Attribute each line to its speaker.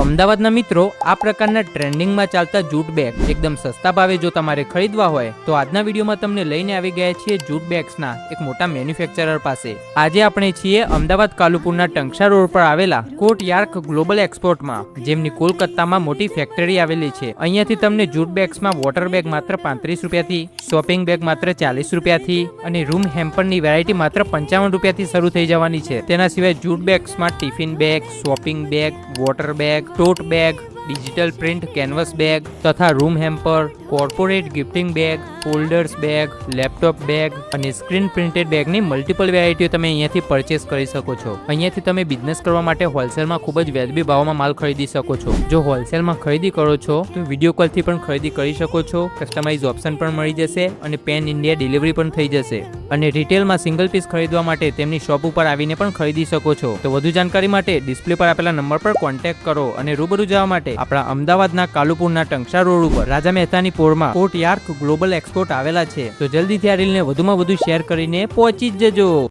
Speaker 1: અમદાવાદના મિત્રો આ પ્રકારના ટ્રેન્ડિંગમાં ચાલતા જૂટ બેગ એકદમ સસ્તા ભાવે જો તમારે ખરીદવા હોય તો આજના વિડીયોમાં તમને લઈને આવી ગયા છીએ જૂટ બેગ્સના એક મોટા મેન્યુફેક્ચરર પાસે। આજે આપણે છીએ અમદાવાદ કાલુપુરના ટંકશા રોડ પર આવેલા કોર્ટયાર્ડ ગ્લોબલ એક્સપોર્ટમાં, જેમની કોલકાતામાં મોટી ફેક્ટરી આવેલી છે। અહીંયાથી તમને જૂટ બેગ્સમાં વોટર બેગ માત્ર 35 રૂપિયાથી, શોપિંગ બેગ માત્ર 40 રૂપિયાથી અને રૂમ હેમ્પરની વેરાયટી માત્ર 55 રૂપિયાથી શરૂ થઈ જવાની છે। તેના સિવાય જૂટ બેગ્સમાં tiffin bag, shopping bag, water bag, tote bag, digital print canvas bag તથા room hamper, corporate gifting bag, folders bag, laptop bag અને સ્ક્રીન પ્રિન્ટેડ બેગની મલ્ટિપલ વેરાયટીઓ તમે અહીંયાથી પરચેસ કરી શકો છો। અહીંયાથી તમે બિઝનેસ કરવા માટે હોલસેલમાં ખૂબ જ વ્યાજબી ભાવમાં માલ ખરીદી શકો છો। જો હોલસેલમાં ખરીદી કરો છો તો વિડીયો કોલથી પણ ખરીદી કરી શકો છો, કસ્ટમાઇઝ ઓપ્શન પણ મળી જશે અને પેન ઇન્ડિયા ડિલિવરી પણ થઈ જશે। અને રિટેલમાં સિંગલ પીસ ખરીદવા માટે તેમની શોપ ઉપર આવીને પણ ખરીદી શકો છો। તો વધુ જાણકારી માટે ડિસ્પ્લે પર આપેલા નંબર પર કોન્ટેક્ટ કરો અને રૂબરૂ જવા માટે આપણા અમદાવાદના કાલુપુરના ટંકશા રોડ ઉપર રાજા મહેતાની પોળમાં કોર્ટયાર્ડ ગ્લોબલ એક્સપોર્ટ આવેલા છે। તો જલ્દીથી આ રીલને વધુમાં વધુ શેર કરીને પહોંચી જ જજો।